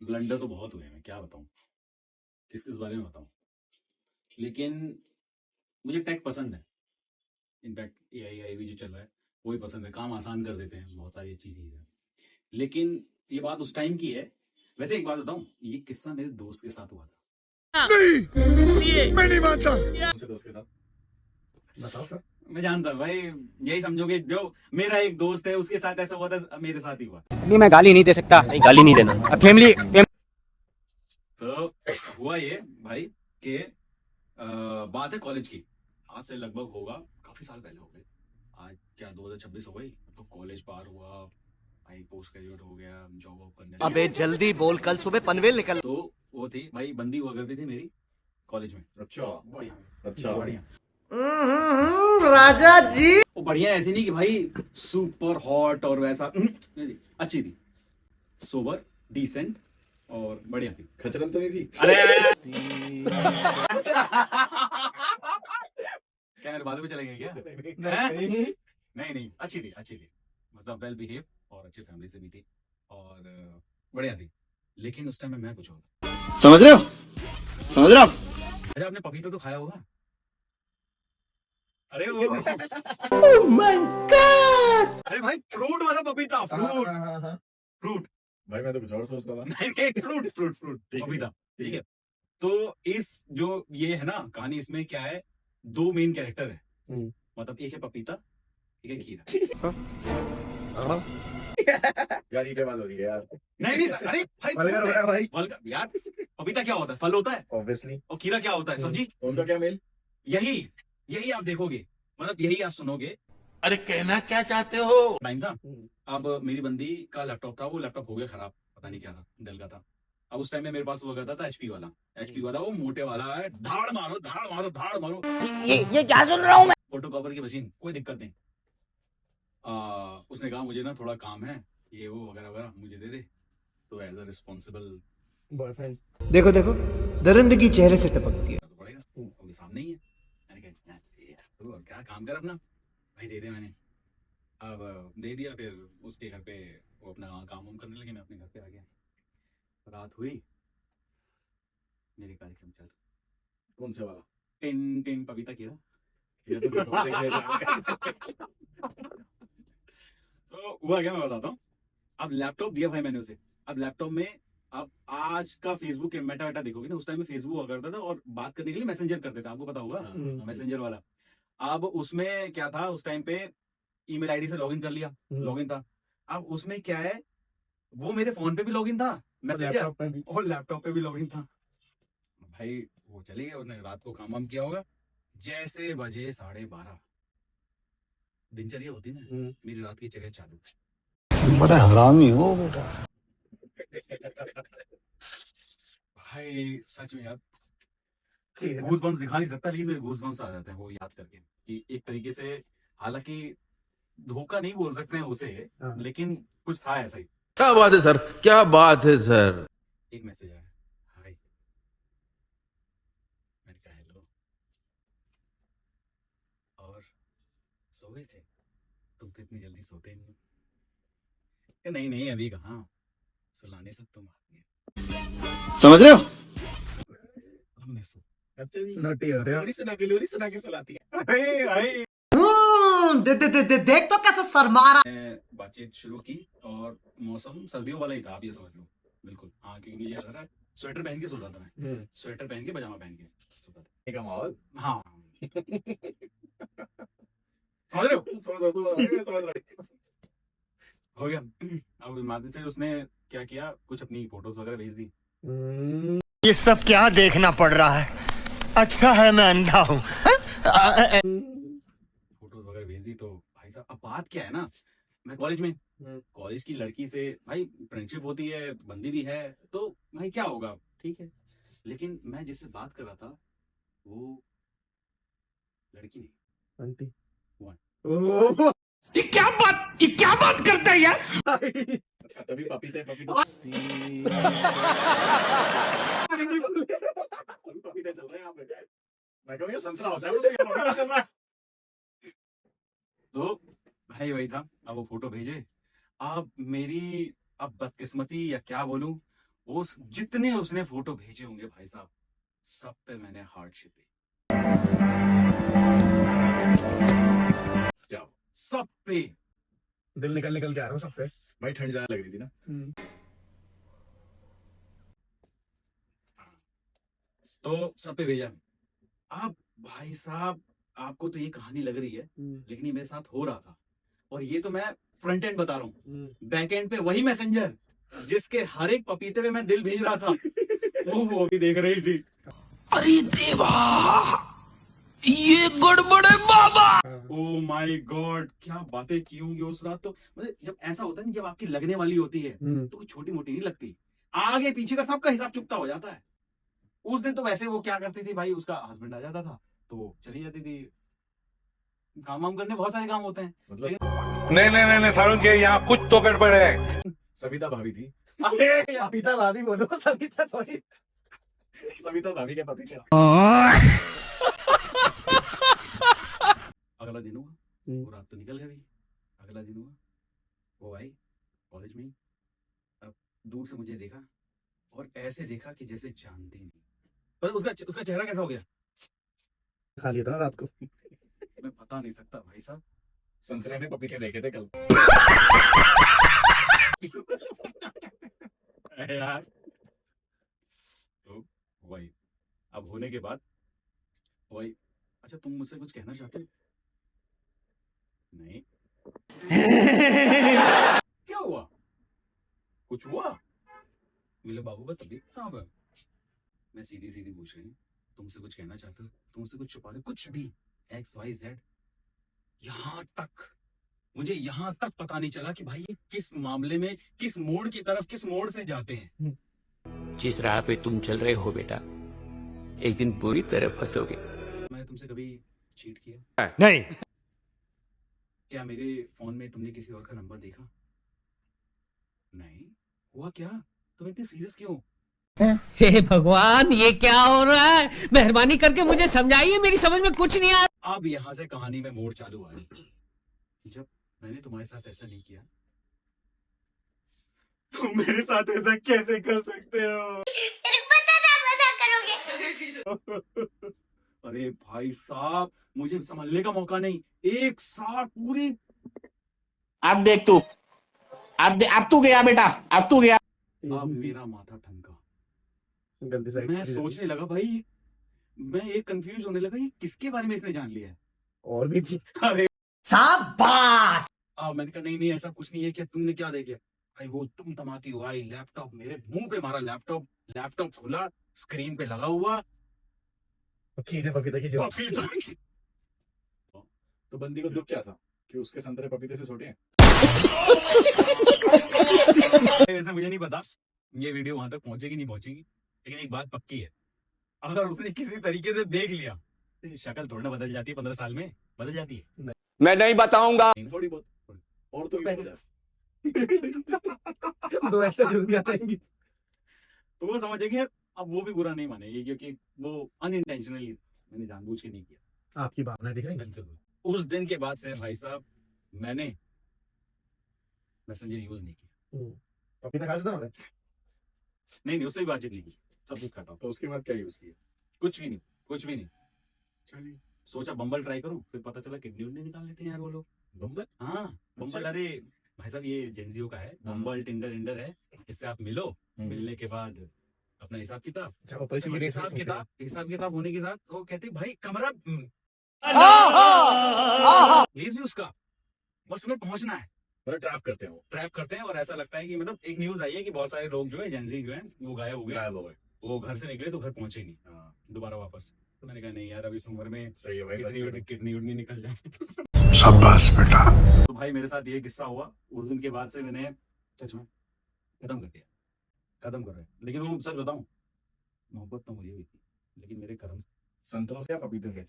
Blunder तो बहुत हुए हैं, मैं क्या बताऊं, किस किस बारे में बताऊं। लेकिन मुझे टेक पसंद है। इनफैक्ट एआई भी जो चल रहा है वो भी पसंद है, काम आसान कर देते हैं, बहुत सारी अच्छी चीज है। लेकिन ये बात उस टाइम की है। वैसे एक बात बताऊं, ये किस्सा मेरे दोस्त के साथ हुआ था। नहीं, मैं नहीं मानता। उनसे दोस्त के साथ बताओ सर। मैं जानता हूँ भाई, यही समझोगे, जो मेरा एक दोस्त है उसके साथ ऐसा हुआ था, मेरे साथ ही हुआ। नहीं, मैं गाली नहीं दे सकता। नहीं, गाली नहीं देना। फैमिली तो हुआ ये भाई कि बात है कॉलेज की। आज से लगभग होगा, काफी साल पहले हो गए। आज क्या 2026 हो गई, तो कॉलेज पार हुआ भाई, पोस्ट ग्रेजुएट हो गया, जॉब वॉब करने लगा। अबे जल्दी बोल, कल सुबह पनवेल निकल। तो वो थी भाई, बंदी हुआ करती थी मेरी कॉलेज में। अच्छा बढ़िया, अच्छा बढ़िया। राजा जी। वो बढ़िया ऐसी नहीं कि भाई सुपर हॉट और वैसा, नहीं, अच्छी थी, सोबर, डिसेंट और बढ़िया थी। खचरन तो नहीं थी? अरे क्या मेरे बाजू में चलेंगे क्या? नहीं नहीं, अच्छी थी, अच्छी थी, मतलब वेल बिहेव और अच्छी फैमिली से भी थी और बढ़िया थी। लेकिन उस टाइम में मैं कुछ और था। समझ रहे हो? समझ रहे हो? अच्छा, आपने पपीता तो खाया होगा? अरे वो Oh my God! अरे भाई, फ्रूट वाला पपीता, फ्रूट फ्रूट। भाई मैं तो कुछ और सोच रहा था। नहीं नहीं, फ्रूट फ्रूट फ्रूट ठीक है। पपीता, ठीक है। तो इस जो ये है ना कहानी, इसमें क्या है, दो मेन कैरेक्टर है। मतलब एक है पपीता, एक है खीरा। यार ये क्या बात हो रही है यार? नहीं नहीं अरे भाई, वल्गर हो रहा है भाई। फल का यार, पपीता क्या होता है? फल होता है। ऑब्वियसली। और खीरा क्या होता है? सब्जी। उनका क्या मेल? यही यही आप देखोगे, मतलब यही आप सुनोगे। अरे कहना क्या चाहते हो? टाइम था, अब मेरी बंदी का लैपटॉप था, वो लैपटॉप हो गया खराब, पता नहीं क्या था, डेल का था। अब उस टाइम में मेरे पास हुआ करता था एचपी वाला। एचपी वाला वो मोटे वाला है, धाड़ मारो धाड़ मारो धाड़ मारो। ये क्या सुन रहा हूँ मैं? फोटो कवर की मशीन, कोई दिक्कत नहीं। उसने कहा मुझे ना थोड़ा काम है, ये वो वगैरह वगैरह, मुझे दे दे। तो एज अ रिस्पॉन्सिबल बॉयफ्रेंड। देखो देखो, दरिंदगी चेहरे से टपकती है। तो पड़ेगा, अभी सामने ही है। मैंने कहा यार, तू और क्या काम कर अपना, भाई दे दे। मैंने अब दे दिया, फिर उसके घर पे वो अपना काम वाम करने लगे, मैं अपने घर पे आ गया। रात हुई, मेरे कार्यक्रम चल, कौन से वाला? टिन टिन पपीता खीरा। ये तो देखो, तो हुआ क्या, मैं बताता हूँ। अब लैपटॉप दिया भाई मैंने उसे। अब लैपटॉप में, अब आज का फेसबुक के मेटा वेटा देखोगे ना, उस टाइम में फेसबुक हुआ करता था और बात करने के लिए मैसेंजर करते थे, आपको पता होगा मैसेंजर वाला। अब उसमें क्या था, उस टाइम पे ईमेल आईडी से लॉगिन कर लिया, लॉगिन था। अब उसमें क्या है, वो मेरे फोन पे भी लॉगिन था मैसेंजर, और लैपटॉप पे भी लॉगिन था। भाई वो चली गया, उसने रात को काम वाम किया होगा। जैसे बजे 12:30, दिनचर्या होती ना, मेरी रात की जगह चालू। बड़ा हरामी हो बेटा। भाई सच में यार, गूज बम्स दिखा नहीं सकता, लेकिन मेरे गूज बम्स आ जाते हैं वो याद करके, कि एक तरीके से, हालांकि धोखा नहीं बोल सकते हैं उसे, लेकिन कुछ था ऐसा ही। क्या बात है सर, क्या बात है सर। एक मैसेज आया, हाय। मैंने कहा हेलो, और सो गए थे? तुम तो इतनी जल्दी सोते नहीं। नहीं नहीं, अभी कहाँ, सुलाने से तुम आ गए। समझ रहे हो? अब मैं सो। अच्छा जी, नोटी हो रहे हो। लोरी सुना के सुलाती है। अरे भाई, देख तो कैसे शर्मा रहा। मैं बातचीत शुरू की और मौसम सर्दियों वाला ही था, आप ये समझ लो। बिल्कुल हाँ, क्योंकि मुझे याद आ रहा है, स्वेटर पहन के सोता था मैं, स्वेटर पहन के, पजामा पहन के सोता था। का माहौल। हाँ समझ रहे हो? समझ रहा हूँ। हो गया। अब माधव, फिर उसने क्या किया, कुछ अपनी फोटोज वगैरह भेज दी। ये सब क्या देखना पड़ रहा है? अच्छा है मैं अंधा हूँ। फोटोज वगैरह भेज दी। तो भाई साहब, अब बात क्या है ना, मैं कॉलेज में, कॉलेज की लड़की से भाई फ्रेंडशिप होती है, बंदी भी है, तो भाई क्या होगा, ठीक है। लेकिन मैं जिससे बात कर रहा था, वो लड़की नहीं, आंटी। वो ये क्या बात करता है यार? अच्छा, तभी पपीता पपीता चल रहा है यहाँ पे। मैं कहूँ ये संतरा होता है, वो तो ये पपीता चल रहा है। तो भाई वही था। अब वो फोटो भेजे। अब मेरी, अब बदकिस्मती या क्या बोलूं, उस जितने उसने फोटो भेजे होंगे भाई साहब, सब पे मैंने हार्ट शिप क्या सब पे। दिल निकल निकल के आ रहा हूँ सब पे। भाई ठंड ज्यादा लग रही थी ना। तो सब पे भेजा। अब भाई साहब आपको तो ये कहानी लग रही है, लेकिन ये मेरे साथ हो रहा था। और ये तो मैं फ्रंट एंड बता रहा हूँ, बैक एंड पे वही मैसेंजर जिसके हर एक पपीते पे मैं दिल भेज रहा था, वो भी देख रही थी। अरे देवा, ये गड़बड़ है बाबा। ओ माय गॉड, क्या बातें की होंगी उस रात। तो मतलब जब ऐसा होता है ना, जब आपकी लगने वाली होती है तो कोई छोटी मोटी नहीं लगती, आगे पीछे का सबका हिसाब चुकता हो जाता है। उस दिन तो वैसे वो क्या करती थी भाई, उसका हस्बैंड आ जाता था तो चली जाती थी काम वाम करने, बहुत सारे काम होते हैं। मतलब नहीं सारुण के यहाँ कुछ तो गड़बड़ है। सविता भाभी थी। पपीता भाभी बोलो, सविता थोड़ी। सविता भाभी के पपीते। अगला दिन हुआ, वो रात तो निकल गई। अगला दिन हुआ, वो आई कॉलेज में ही। अब दूर से मुझे देखा और ऐसे देखा कि जैसे जानती नहीं। पर उसका चेहरा कैसा हो गया खा लिया था ना रात को। मैं बता नहीं सकता भाई साहब। संतरे ने पपीते देखे थे कल। यार तो वही, अब होने के बाद वही। अच्छा, तुम मुझसे कुछ कहना चाहते हो? नहीं। क्या हुआ? कुछ हुआ? मिले बाबू का तबीयत खराब है। मैं सीधी सीधी पूछ रही हूँ, तुमसे कुछ कहना चाहते हो? तुमसे कुछ छुपा रहे, कुछ भी XYZ। मुझे यहाँ तक पता नहीं चला कि भाई ये किस मामले में, किस मोड़ की तरफ, किस मोड़ से जाते हैं। जिस राह पे तुम चल रहे हो बेटा, एक दिन बुरी तरह फंसोगे। मैंने तुमसे कभी चीट किया? नहीं। क्या मेरे फोन में तुमने किसी और का नंबर देखा? नहीं। हुआ क्या? तुम इतने सीरियस क्यों? हे भगवान, ये क्या हो रहा है? मेहरबानी करके मुझे समझाइए, मेरी समझ में कुछ नहीं आ रहा। अब यहाँ से कहानी में मोड़ चालू आ रही। जब मैंने तुम्हारे साथ ऐसा नहीं किया, तुम मेरे साथ ऐसा कैसे कर सकते हो? अरे भाई साहब, मुझे संभलने का मौका नहीं। एक साथ पूरी। अब देख तू, अब तू गया बेटा, अब तू गया। अब मेरा माथा ठनका। गलती से मैं सोचने लगा भाई, मैं एक कंफ्यूज होने लगा, ये किसके बारे में इसने जान लिया है? और भी थी। अरे शाबाश। मैंने कहा नहीं ऐसा कुछ नहीं है। क्या तुमने क्या देख लिया? भाई वो तुम तमाती हुआ लैपटॉप मेरे मुंह पे मारा। लैपटॉप खुला, स्क्रीन पे लगा हुआ पपीता की जवाब। पपीता। तो बंदी को दुख क्या था कि उसके संतरे पपीते से छोटे हैं? वैसे मुझे नहीं पता ये वीडियो वहां तक पहुंचेगी नहीं पहुंचेगी, लेकिन एक बात पक्की है, अगर उसने किसी तरीके से देख लिया तो शक्ल थोड़ा बदल जाती है। 15 साल में बदल जाती है। मैं नहीं बताऊंगा। थोड़ी बहुत और तो दो एक्स्ट्रा जूस भी आएंगी। तो वो समझेगी, अब वो भी बुरा नहीं मानेगी क्योंकि वो अनइंटेंशनली, मैंने जानबूझ के नहीं किया। आपकी भावना दिख रही है। बिल्कुल। उस दिन के बाद से भाई साहब मैंने मैसेंजर यूज नहीं किया। पपीता खा लेता नहीं उससे भी बातचीत नहीं की, सब कुछ खाता हूं। तो उसके बाद क्या यूज किया? कुछ भी नहीं। चलिए, सोचा बम्बल ट्राई करूं, फिर पता चला किडनी उडनी निकाल लेते हैं यार वो लोग। बम्बल। हाँ बम्बल। अरे भाई साहब ये जेंजियो का है बम्बल, टिंडर है। इससे आप मिलो, मिलने के बाद अपना हिसाब किताब हिसाब किताब होने के साथ वो कहते भाई कमरा प्लीज भी उसका, बस तुम्हें पहुंचना है। मतलब ट्रैप करते हैं और ऐसा लगता है कि मतलब एक न्यूज आई है कि बहुत सारे लोग जो है जेंजी जो है वो गायब हो गए। वो घर से निकले तो घर पहुंचे नहीं। हाँ, दोबारा वापस। तो मैंने कहा नहीं यार, अभी इस उम्र में सही है भाई। किडनी उडनी निकल जाए। शाबाश बेटा। तो भाई मेरे साथ ये किस्सा हुआ। उस दिन के बाद से मैंने सच में खत्म कर दिया। लेकिन वो सच बताऊं, मोहब्बत तो मुझे भी थी, लेकिन मेरे कर्म संतरों से या पपीते से?